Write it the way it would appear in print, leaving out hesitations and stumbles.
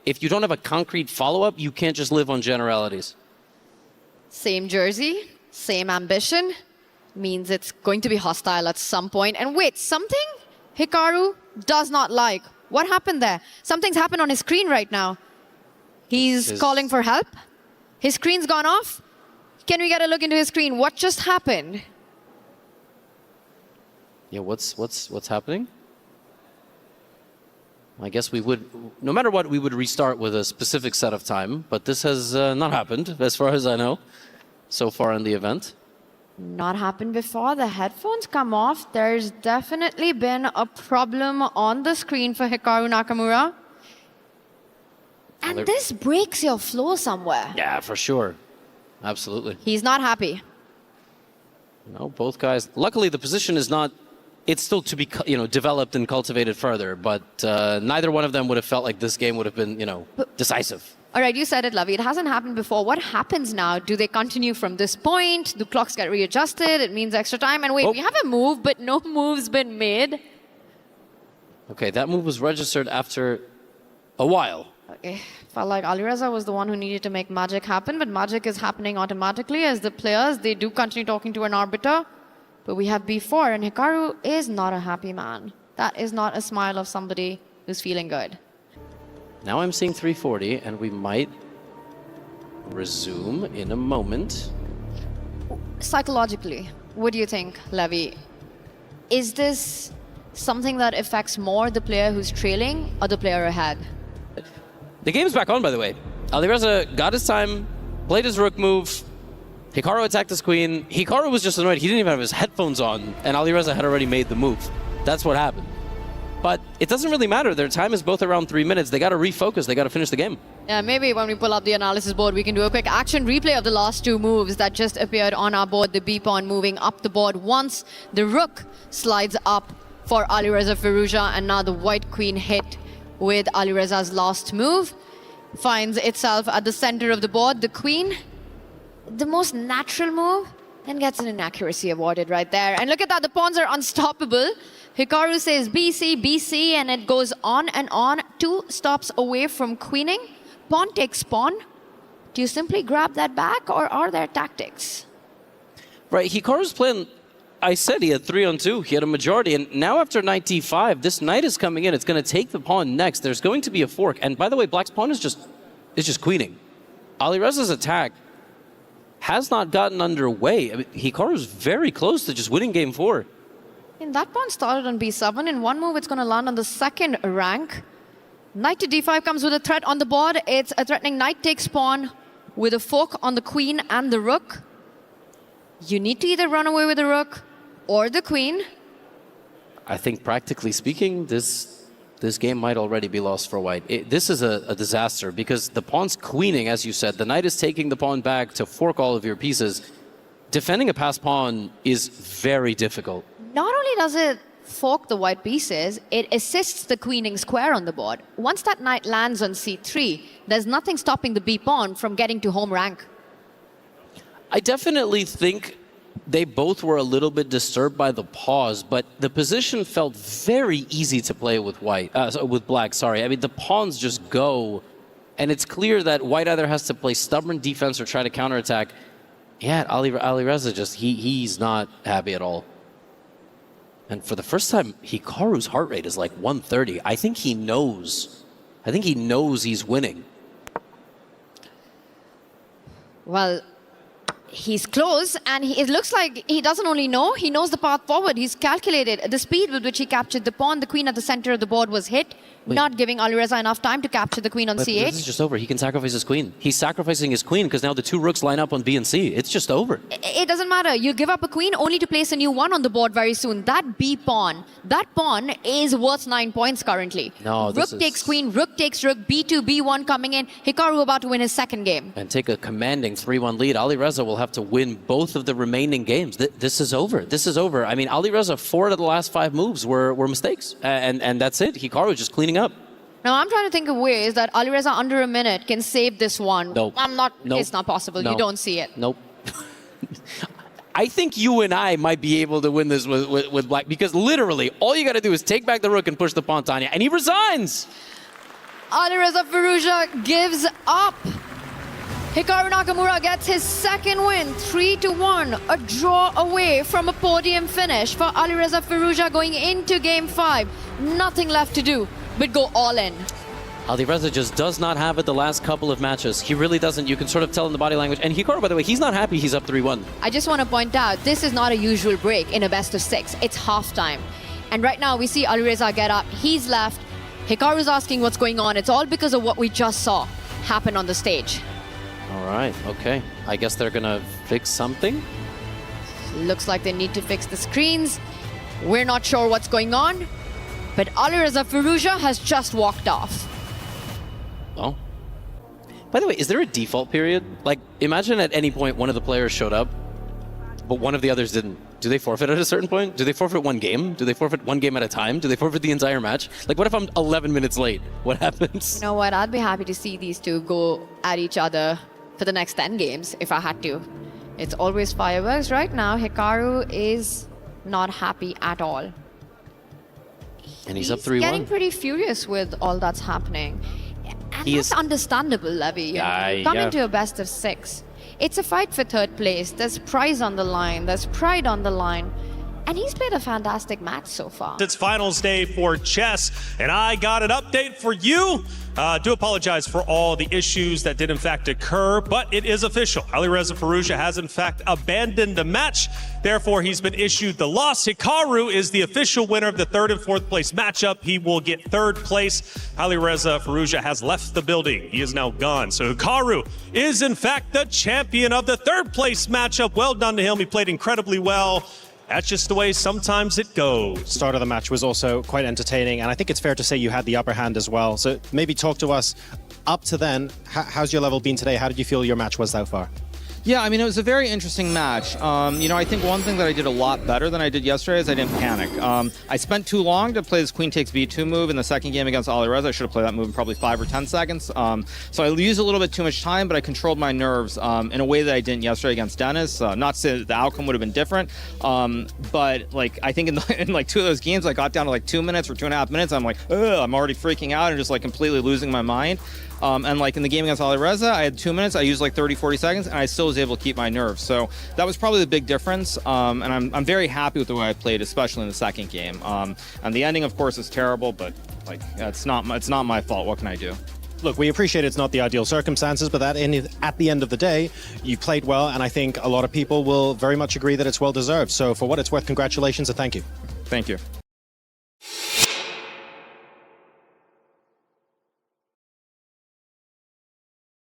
if you don't have a concrete follow-up, you can't just live on generalities. Same jersey, same ambition, means it's going to be hostile at some point. And wait, something Hikaru does not like. What happened there? Something's happened on his screen right now. He's calling for help. His screen's gone off. Can we get a look into his screen? What just happened? Yeah, what's happening? I guess we would, no matter what, we would restart with a specific set of time, but this has not happened, as far as I know, so far in the event. Not happened before. The headphones come off. There's definitely been a problem on the screen for Hikaru Nakamura. And this breaks your flow somewhere. Yeah, for sure. Absolutely. He's not happy. No, both guys. Luckily, the position is not. It's still to be, developed and cultivated further. But neither one of them would have felt like this game would have been, decisive. All right, you said it, Lavi. It hasn't happened before. What happens now? Do they continue from this point? Do clocks get readjusted? It means extra time. And wait, we have a move, but no move's been made. Okay, that move was registered after a while. Okay. Felt like Alireza was the one who needed to make magic happen, but magic is happening automatically as the players, they do continue talking to an arbiter. But we have B4, and Hikaru is not a happy man. That is not a smile of somebody who's feeling good. Now I'm seeing 340, and we might resume in a moment. Psychologically, what do you think, Levi? Is this something that affects more the player who's trailing or the player ahead? The game's back on, by the way. Alireza got his time, played his rook move. Hikaru attacked his queen. Hikaru was just annoyed. He didn't even have his headphones on, and Alireza had already made the move. That's what happened. But it doesn't really matter. Their time is both around 3 minutes. They got to refocus. They got to finish the game. Yeah, maybe when we pull up the analysis board, we can do a quick action replay of the last two moves that just appeared on our board. The B-pawn moving up the board once. The rook slides up for Alireza Firouzja, and now the white queen hit with Alireza's last move. Finds itself at the center of the board. The queen, the most natural move, and gets an inaccuracy awarded right there. And look at that, the pawns are unstoppable. Hikaru says BC, BC, and it goes on and on. 2 stops away from queening. Pawn takes pawn. Do you simply grab that back, or are there tactics? Right, Hikaru's playing, I said he had 3-on-2. He had a majority, and now after knight d5, this knight is coming in. It's going to take the pawn next. There's going to be a fork. And by the way, black's pawn is just queening. Alireza's attack has not gotten underway. I mean, Hikaru's very close to just winning game 4. And that pawn started on b7. In one move, it's going to land on the second rank. Knight to d5 comes with a threat on the board. It's a threatening knight takes pawn with a fork on the queen and the rook. You need to either run away with the rook or the queen. I think practically speaking, this game might already be lost for white. This is a disaster because the pawn's queening, as you said. The knight is taking the pawn back to fork all of your pieces. Defending a passed pawn is very difficult. Not only does it fork the white pieces, it assists the queening square on the board. Once that knight lands on c3, there's nothing stopping the b-pawn from getting to home rank. I definitely think they both were a little bit disturbed by the pause, but the position felt very easy to play with black. Sorry, I mean the pawns just go, and it's clear that white either has to play stubborn defense or try to counterattack. Yeah, Alireza he's not happy at all. And for the first time, Hikaru's heart rate is like 130. I think he knows. He's winning. Well, he's close, and it looks like he doesn't only know, he knows the path forward. He's calculated the speed with which he captured the pawn. The queen at the center of the board was hit, not giving Alireza enough time to capture the queen on c8. This is just over. He can sacrifice his queen. He's sacrificing his queen because now the 2 rooks line up on B and C. It's just over. It doesn't matter. You give up a queen only to place a new one on the board very soon. That B-pawn, that pawn is worth 9 points currently. No, rook takes queen, rook takes rook, B2, B1 coming in. Hikaru about to win his second game. And take a commanding 3-1 lead. Alireza will have to win both of the remaining games. This is over. This is over. I mean, Alireza, 4 out of the last 5 moves were mistakes. And that's it. Hikaru just cleaning up. Now, I'm trying to think of ways that Alireza under a minute can save this one. Nope. It's not possible. No. You don't see it. Nope. I think you and I might be able to win this with black, because literally all you got to do is take back the rook and push the pawn, Tanya, and he resigns. Alireza Firouzja gives up. Hikaru Nakamura gets his second win, 3-1, a draw away from a podium finish for Alireza Firouzja going into Game 5. Nothing left to do but go all in. Alireza just does not have it the last couple of matches. He really doesn't. You can sort of tell in the body language. And Hikaru, by the way, he's not happy he's up 3-1. I just want to point out, this is not a usual break in a best of 6. It's halftime. And right now we see Alireza get up. He's left. Hikaru's asking what's going on. It's all because of what we just saw happen on the stage. All right, okay. I guess they're gonna fix something. Looks like they need to fix the screens. We're not sure what's going on, but Alireza Firouzja has just walked off. Oh. By the way, is there a default period? Like, imagine at any point one of the players showed up, but one of the others didn't. Do they forfeit at a certain point? Do they forfeit one game? Do they forfeit one game at a time? Do they forfeit the entire match? Like, what if I'm 11 minutes late? What happens? You know what? I'd be happy to see these two go at each other for the next 10 games if I had to. It's always fireworks. Right now, Hikaru is not happy at all. And he's up 3-1. Getting pretty furious with all that's happening. And He that's is understandable, Levy. You know? Coming to a best of 6. It's a fight for third place. There's prize on the line. There's pride on the line. And he's played a fantastic match so far. It's finals day for chess, and I got an update for you. Do apologize for all the issues that did in fact occur, but it is official. Alireza Firouzja has in fact abandoned the match. Therefore, he's been issued the loss. Hikaru is the official winner of the 3rd and 4th place matchup. He will get 3rd place. Alireza Firouzja has left the building. He is now gone. So Hikaru is in fact the champion of the 3rd place matchup. Well done to him. He played incredibly well. That's just the way sometimes it goes. Start of the match was also quite entertaining, and I think it's fair to say you had the upper hand as well. So maybe talk to us up to then. How's your level been today? How did you feel your match was so far? Yeah, I mean, it was a very interesting match. You know, I think one thing that I did a lot better than I did yesterday is I didn't panic. I spent too long to play this queen takes b2 move in the second game against Alireza. I should have played that move in probably 5 or 10 seconds. So I used a little bit too much time, but I controlled my nerves in a way that I didn't yesterday against Dennis. Not to say that the outcome would have been different, but like I think in like 2 of those games, I got down to like 2 minutes or 2.5 minutes. I'm like, ugh, I'm already freaking out and just like completely losing my mind. And like in the game against Alireza, I had 2 minutes. I used like 30, 40 seconds, and I still was able to keep my nerves. So that was probably the big difference. And I'm very happy with the way I played, especially in the second game. And the ending, of course, is terrible, but like it's not my fault. What can I do? Look, we appreciate it's not the ideal circumstances, but at the end of the day, you played well, and I think a lot of people will very much agree that it's well deserved. So for what it's worth, congratulations and thank you. Thank you.